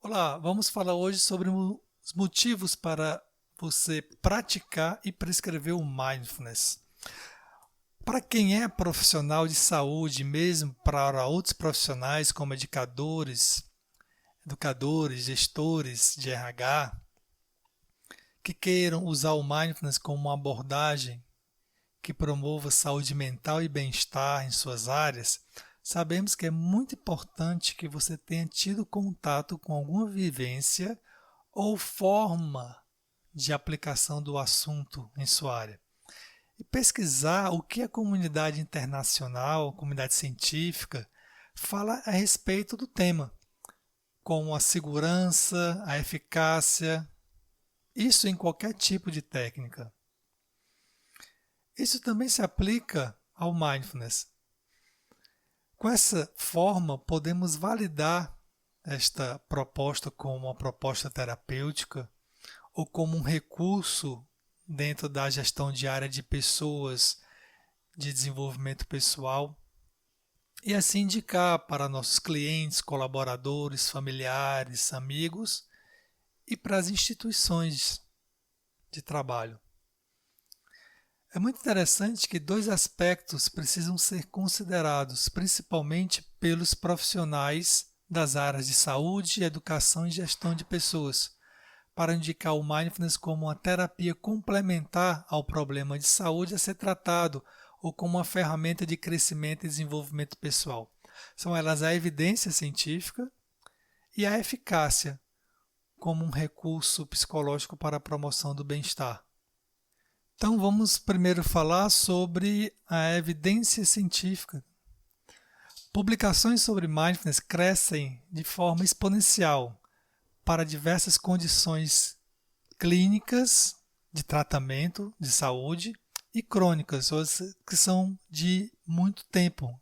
Olá, vamos falar hoje sobre os motivos para você praticar e prescrever o mindfulness. Para quem é profissional de saúde, mesmo para outros profissionais como educadores, gestores de RH, que queiram usar o mindfulness como uma abordagem que promova saúde mental e bem-estar em suas áreas, sabemos que é muito importante que você tenha tido contato com alguma vivência ou forma de aplicação do assunto em sua área. E pesquisar o que a comunidade internacional, a comunidade científica, fala a respeito do tema, como a segurança, a eficácia, isso em qualquer tipo de técnica. Isso também se aplica ao mindfulness. Com essa forma, podemos validar esta proposta como uma proposta terapêutica ou como um recurso dentro da gestão diária de pessoas, de desenvolvimento pessoal, e assim indicar para nossos clientes, colaboradores, familiares, amigos e para as instituições de trabalho. É muito interessante que dois aspectos precisam ser considerados, principalmente pelos profissionais das áreas de saúde, educação e gestão de pessoas, para indicar o mindfulness como uma terapia complementar ao problema de saúde a ser tratado ou como uma ferramenta de crescimento e desenvolvimento pessoal. São elas a evidência científica e a eficácia como um recurso psicológico para a promoção do bem-estar. Então vamos primeiro falar sobre a evidência científica. Publicações sobre mindfulness crescem de forma exponencial para diversas condições clínicas de tratamento de saúde e crônicas, que são de muito tempo,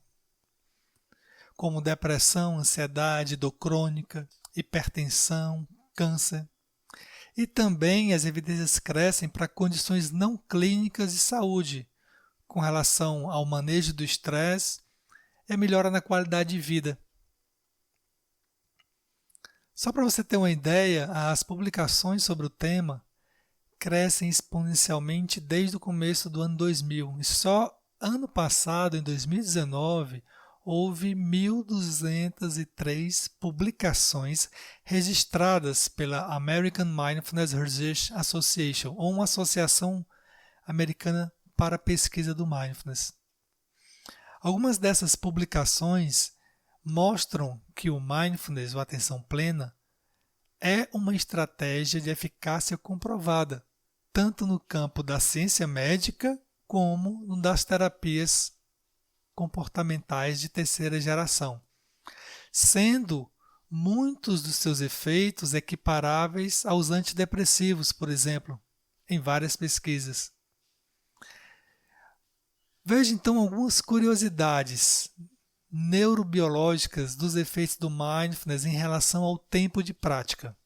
como depressão, ansiedade, dor crônica, hipertensão, câncer. E também as evidências crescem para condições não clínicas de saúde, com relação ao manejo do estresse e a melhora na qualidade de vida. Só para você ter uma ideia, as publicações sobre o tema crescem exponencialmente desde o começo do ano 2000. E só ano passado, em 2019, houve 1.203 publicações registradas pela American Mindfulness Research Association, ou uma associação americana para a pesquisa do mindfulness. Algumas dessas publicações mostram que o mindfulness, ou atenção plena, é uma estratégia de eficácia comprovada, tanto no campo da ciência médica como no das terapias comportamentais de terceira geração, sendo muitos dos seus efeitos equiparáveis aos antidepressivos, por exemplo, em várias pesquisas. Veja então algumas curiosidades neurobiológicas dos efeitos do mindfulness em relação ao tempo de prática.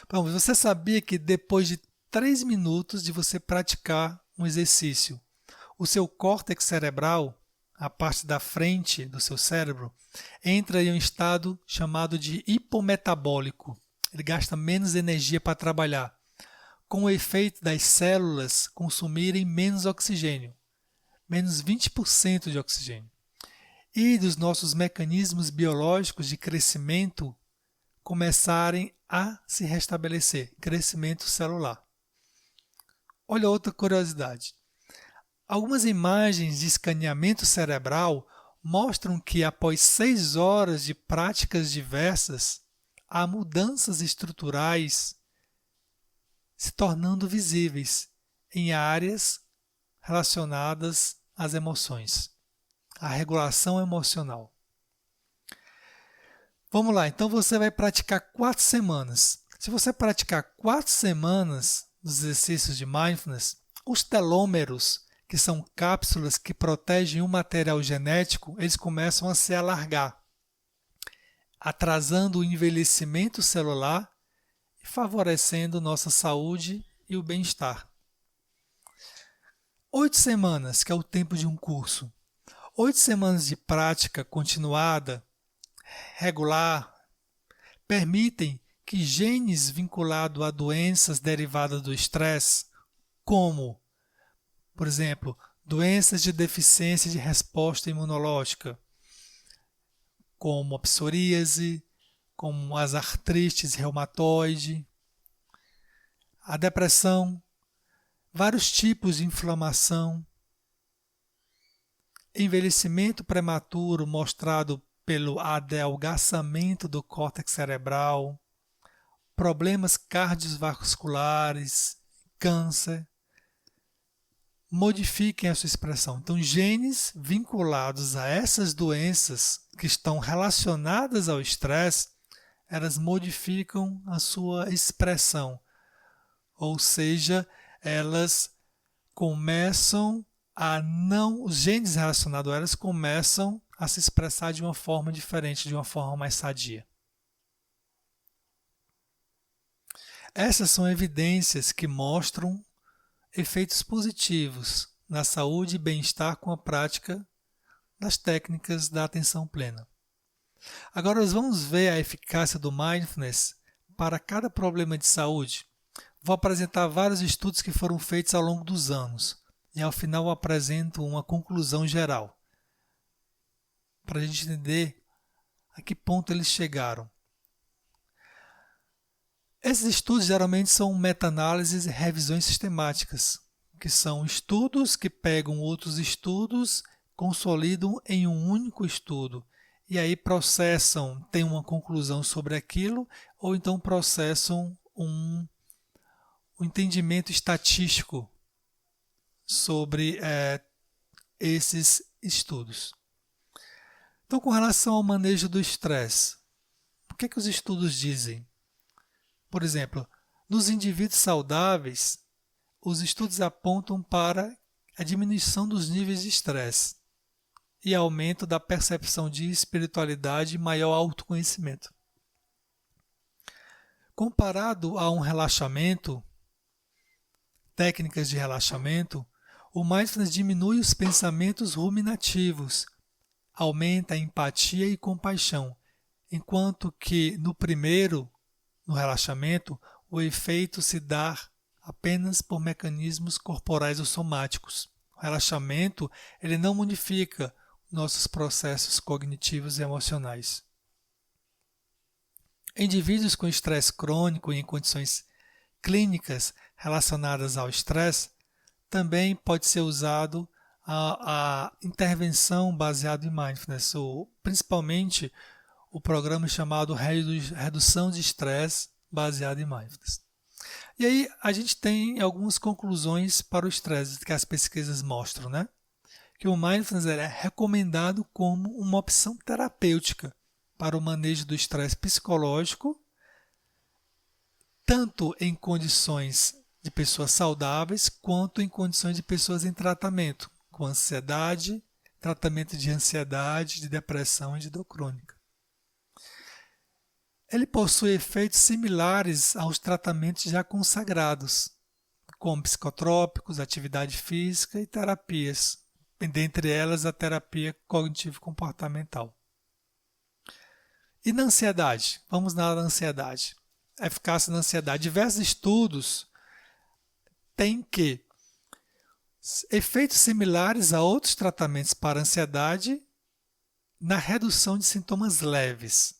Bom, você sabia que depois de 3 minutos de você praticar um exercício, o seu córtex cerebral, a parte da frente do seu cérebro, entra em um estado chamado de hipometabólico. Ele gasta menos energia para trabalhar, com o efeito das células consumirem menos oxigênio, menos 20% de oxigênio, e dos nossos mecanismos biológicos de crescimento começarem a se restabelecer, crescimento celular. Olha outra curiosidade. Algumas imagens de escaneamento cerebral mostram que após 6 horas de práticas diversas, há mudanças estruturais se tornando visíveis em áreas relacionadas às emoções, à regulação emocional. Vamos lá, então você vai praticar 4 semanas. Se você praticar 4 semanas dos exercícios de mindfulness, os telômeros, que são cápsulas que protegem o material genético, eles começam a se alargar, atrasando o envelhecimento celular e favorecendo nossa saúde e o bem-estar. 8 semanas, que é o tempo de um curso. 8 semanas de prática continuada, regular, permitem que genes vinculados a doenças derivadas do estresse, como, por exemplo, doenças de deficiência de resposta imunológica, como a psoríase, como as artrites reumatoide, a depressão, vários tipos de inflamação, envelhecimento prematuro mostrado pelo adelgaçamento do córtex cerebral, problemas cardiovasculares, câncer, modifiquem a sua expressão. Então, genes vinculados a essas doenças que estão relacionadas ao estresse, elas modificam a sua expressão. Ou seja, elas começam a não... Os genes relacionados a elas começam a se expressar de uma forma diferente, de uma forma mais sadia. Essas são evidências que mostram efeitos positivos na saúde e bem-estar com a prática das técnicas da atenção plena. Agora nós vamos ver a eficácia do mindfulness para cada problema de saúde. Vou apresentar vários estudos que foram feitos ao longo dos anos e ao final eu apresento uma conclusão geral para a gente entender a que ponto eles chegaram. Esses estudos geralmente são meta-análises e revisões sistemáticas, que são estudos que pegam outros estudos, consolidam em um único estudo e aí processam, têm uma conclusão sobre aquilo ou então processam um entendimento estatístico sobre esses estudos. Então, com relação ao manejo do estresse, o que os estudos dizem? Por exemplo, nos indivíduos saudáveis, os estudos apontam para a diminuição dos níveis de estresse e aumento da percepção de espiritualidade e maior autoconhecimento. Comparado a um relaxamento, técnicas de relaxamento, o mindfulness diminui os pensamentos ruminativos, aumenta a empatia e compaixão, enquanto que no primeiro, no relaxamento, o efeito se dá apenas por mecanismos corporais ou somáticos. O relaxamento ele não modifica nossos processos cognitivos e emocionais. Indivíduos com estresse crônico e em condições clínicas relacionadas ao estresse, também pode ser usado a intervenção baseada em mindfulness, ou principalmente o programa chamado Redução de Estresse baseado em mindfulness. E aí a gente tem algumas conclusões para o estresse que as pesquisas mostram, né? Que o mindfulness é recomendado como uma opção terapêutica para o manejo do estresse psicológico, tanto em condições de pessoas saudáveis quanto em condições de pessoas em tratamento, com ansiedade, tratamento de ansiedade, de depressão e de dor crônica. Ele possui efeitos similares aos tratamentos já consagrados, como psicotrópicos, atividade física e terapias, dentre elas a terapia cognitivo-comportamental. E na ansiedade? Vamos na ansiedade. A eficácia na ansiedade. Diversos estudos têm que efeitos similares a outros tratamentos para ansiedade na redução de sintomas leves.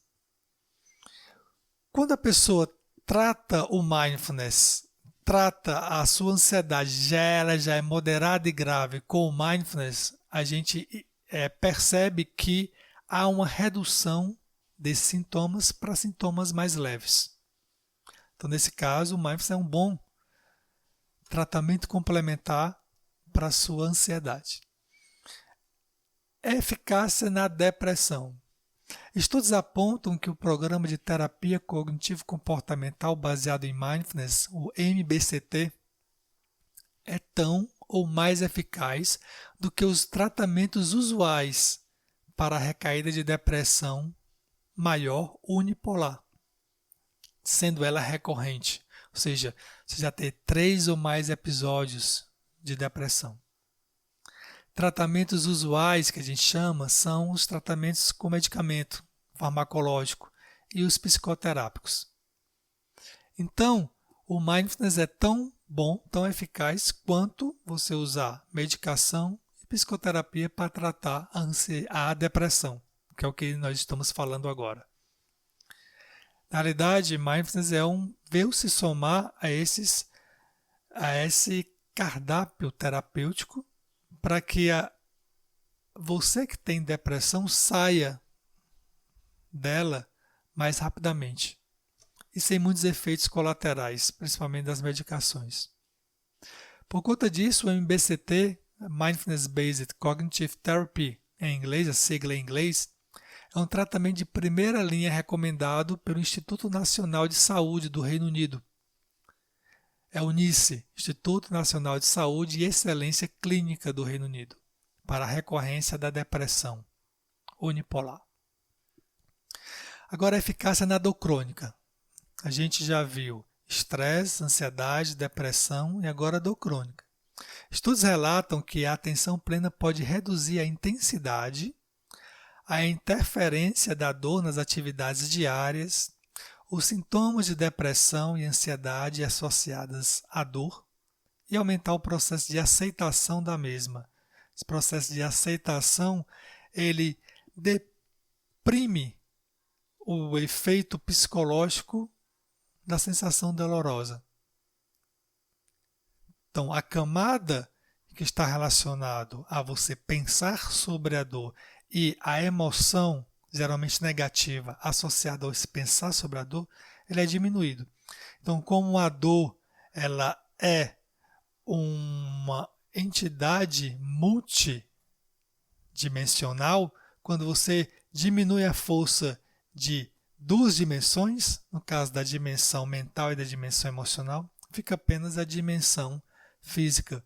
Quando a pessoa trata o mindfulness, trata a sua ansiedade, ela já é moderada e grave com o mindfulness, a gente percebe que há uma redução desses sintomas para sintomas mais leves. Então, nesse caso, o mindfulness é um bom tratamento complementar para a sua ansiedade. Eficácia na depressão. Estudos apontam que o programa de terapia cognitivo-comportamental baseado em mindfulness, o MBCT, é tão ou mais eficaz do que os tratamentos usuais para a recaída de depressão maior unipolar, sendo ela recorrente, ou seja, você já tem 3 ou mais episódios de depressão. Tratamentos usuais, que a gente chama, são os tratamentos com medicamento farmacológico. e os psicoterápicos. Então, o mindfulness é tão bom, tão eficaz, quanto você usar medicação e psicoterapia para tratar a depressão, que é o que nós estamos falando agora. Na realidade, mindfulness é veio se somar a esse cardápio terapêutico para que você que tem depressão saia dela mais rapidamente e sem muitos efeitos colaterais, principalmente das medicações. Por conta disso, o MBCT, Mindfulness Based Cognitive Therapy, em inglês, a sigla em inglês, é um tratamento de primeira linha recomendado pelo Instituto Nacional de Saúde do Reino Unido. É o NICE, Instituto Nacional de Saúde e Excelência Clínica do Reino Unido, para a recorrência da depressão unipolar. Agora, a eficácia na dor crônica. A gente já viu estresse, ansiedade, depressão e agora a dor crônica. Estudos relatam que a atenção plena pode reduzir a intensidade, a interferência da dor nas atividades diárias, os sintomas de depressão e ansiedade associadas à dor e aumentar o processo de aceitação da mesma. Esse processo de aceitação, ele deprime o efeito psicológico da sensação dolorosa. Então, a camada que está relacionada a você pensar sobre a dor e a emoção, geralmente negativa, associada ao se pensar sobre a dor, ele é diminuído. Então, como a dor ela é uma entidade multidimensional, quando você diminui a força de duas dimensões, no caso da dimensão mental e da dimensão emocional, fica apenas a dimensão física.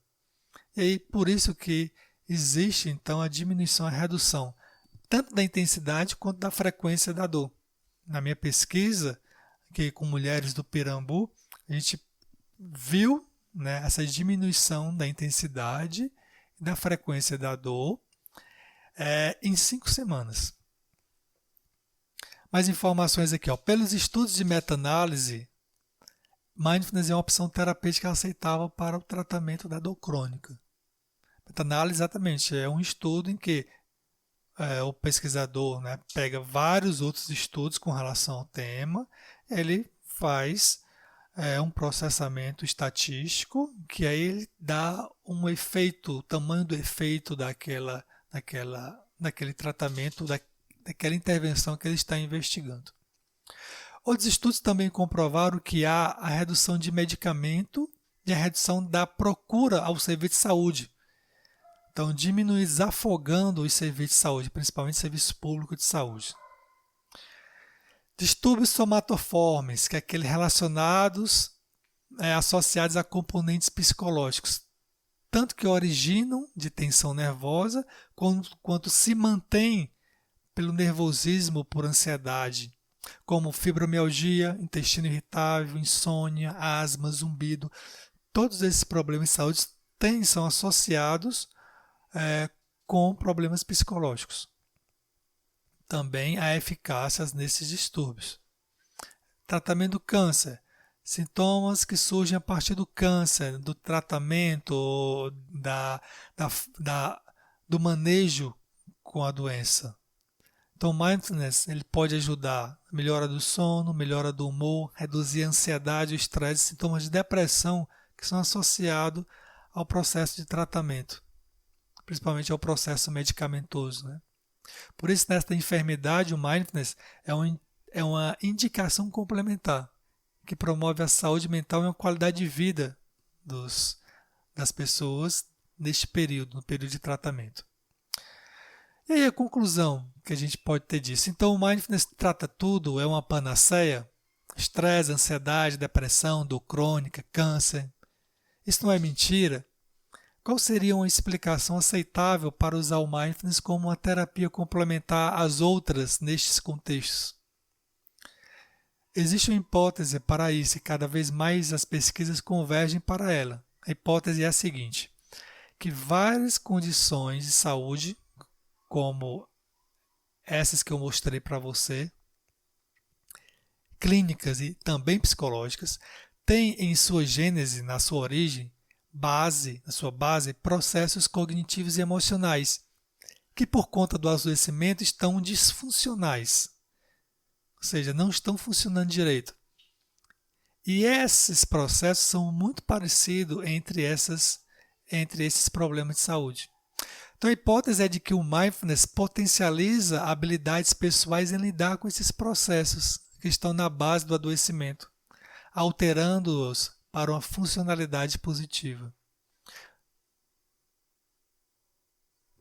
E aí, por isso que existe, então, a diminuição, a redução, tanto da intensidade quanto da frequência da dor. Na minha pesquisa, aqui com mulheres do Pirambu, a gente viu, né, essa diminuição da intensidade e da frequência da dor em 5 semanas. Mais informações aqui. Pelos estudos de meta-análise, mindfulness é uma opção terapêutica aceitável para o tratamento da dor crônica. Meta-análise, exatamente, é um estudo em que o pesquisador, né, pega vários outros estudos com relação ao tema, ele faz um processamento estatístico, que aí ele dá um efeito, o tamanho do efeito daquele tratamento, daquela intervenção que ele está investigando. Outros estudos também comprovaram que há a redução de medicamento e a redução da procura ao serviço de saúde. Então, diminui desafogando os serviços de saúde, principalmente serviço público de saúde. Distúrbios somatoformes, que é aqueles relacionados, associados a componentes psicológicos, tanto que originam de tensão nervosa, quanto se mantêm pelo nervosismo por ansiedade, como fibromialgia, intestino irritável, insônia, asma, zumbido. Todos esses problemas de saúde são associados com problemas psicológicos. Também há eficácias nesses distúrbios. Tratamento do câncer. Sintomas que surgem a partir do câncer, do tratamento, do manejo com a doença. Então, mindfulness ele pode ajudar a melhora do sono, melhora do humor, reduzir a ansiedade, o estresse, sintomas de depressão que são associados ao processo de tratamento, principalmente ao processo medicamentoso, né? Por isso, nesta enfermidade, o mindfulness é uma indicação complementar que promove a saúde mental e a qualidade de vida das pessoas neste período, no período de tratamento. E aí a conclusão que a gente pode ter disso. Então, o mindfulness trata tudo, é uma panaceia? Estresse, ansiedade, depressão, dor crônica, câncer. Isso não é mentira? Qual seria uma explicação aceitável para usar o mindfulness como uma terapia complementar às outras nestes contextos? Existe uma hipótese para isso e cada vez mais as pesquisas convergem para ela. A hipótese é a seguinte, que várias condições de saúde, como essas que eu mostrei para você, clínicas e também psicológicas, tem em sua gênese, na sua origem, na sua base, processos cognitivos e emocionais, que por conta do adoecimento estão disfuncionais, ou seja, não estão funcionando direito. E esses processos são muito parecidos entre esses problemas de saúde. Então a hipótese é de que o mindfulness potencializa habilidades pessoais em lidar com esses processos que estão na base do adoecimento, alterando-os para uma funcionalidade positiva.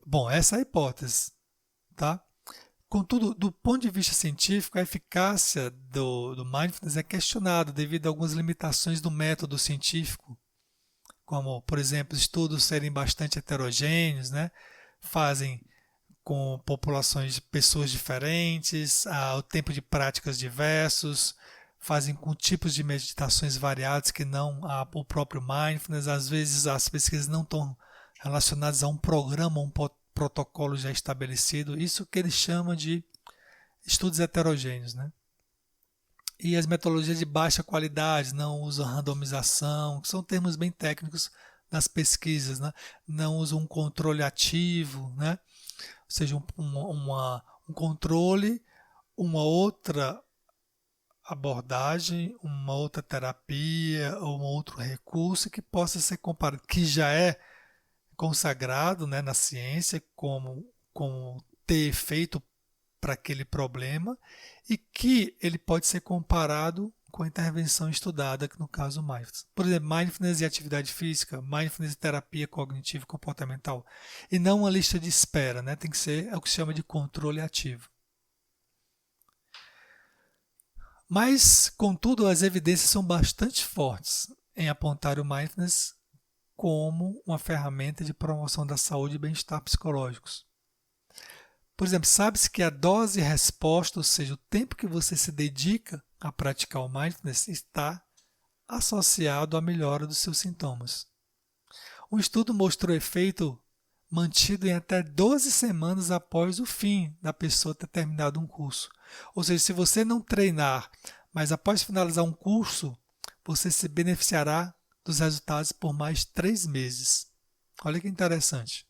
Bom, essa é a hipótese, tá? Contudo, do ponto de vista científico, a eficácia do mindfulness é questionada devido a algumas limitações do método científico, como, por exemplo, estudos serem bastante heterogêneos, né? Fazem com populações de pessoas diferentes, o tempo de práticas diversos, fazem com tipos de meditações variados que não o próprio mindfulness. Às vezes as pesquisas não estão relacionadas a um programa, um protocolo já estabelecido. Isso que eles chamam de estudos heterogêneos, né? E as metodologias de baixa qualidade, não usam randomização, que são termos bem técnicos nas pesquisas, né? Não usam um controle ativo, né? Ou seja, um controle, uma outra abordagem, uma outra terapia ou um outro recurso que possa ser comparado, que já é consagrado, né, na ciência como ter efeito para aquele problema e que ele pode ser comparado com a intervenção estudada, que no caso mindfulness. Por exemplo, mindfulness e atividade física, mindfulness e terapia cognitivo comportamental. E não uma lista de espera, né? Tem que ser o que se chama de controle ativo. Mas, contudo, as evidências são bastante fortes em apontar o mindfulness como uma ferramenta de promoção da saúde e bem-estar psicológicos. Por exemplo, sabe-se que a dose-resposta, ou seja, o tempo que você se dedica a praticar o mindfulness, está associado à melhora dos seus sintomas. Um estudo mostrou efeito mantido em até 12 semanas após o fim da pessoa ter terminado um curso. Ou seja, se você não treinar, mas após finalizar um curso, você se beneficiará dos resultados por mais 3 meses. Olha que interessante.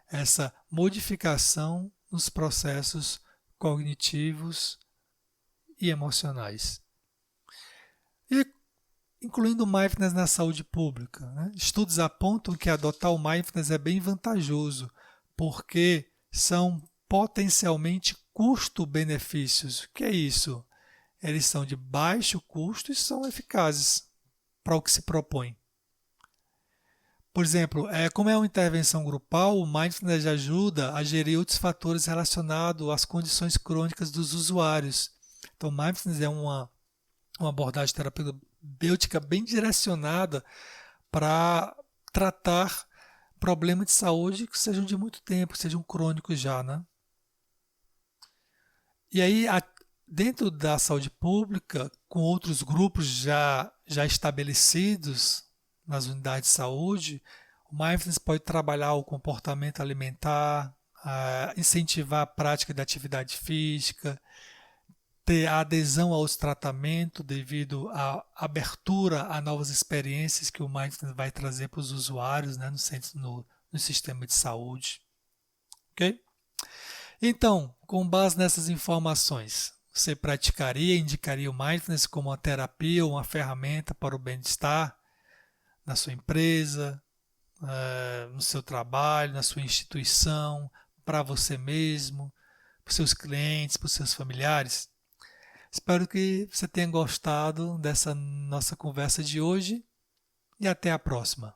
Essa modificação nos processos cognitivos e emocionais. E incluindo o mindfulness na saúde pública, né? Estudos apontam que adotar o mindfulness é bem vantajoso, porque são potencialmente custo-benefícios. O que é isso? Eles são de baixo custo e são eficazes para o que se propõe. Por exemplo, como é uma intervenção grupal, o mindfulness ajuda a gerir outros fatores relacionados às condições crônicas dos usuários. Então, mindfulness é uma abordagem terapêutica bem direcionada para tratar problemas de saúde que sejam de muito tempo, que sejam crônicos já, né? E aí, dentro da saúde pública, com outros grupos já estabelecidos nas unidades de saúde, o mindfulness pode trabalhar o comportamento alimentar, incentivar a prática de atividade física, ter a adesão aos tratamentos devido à abertura a novas experiências que o mindfulness vai trazer para os usuários, né, no sistema de saúde. Ok? Então, com base nessas informações, você indicaria o mindfulness como uma terapia ou uma ferramenta para o bem-estar na sua empresa, no seu trabalho, na sua instituição, para você mesmo, para os seus clientes, para os seus familiares? Espero que você tenha gostado dessa nossa conversa de hoje e até a próxima.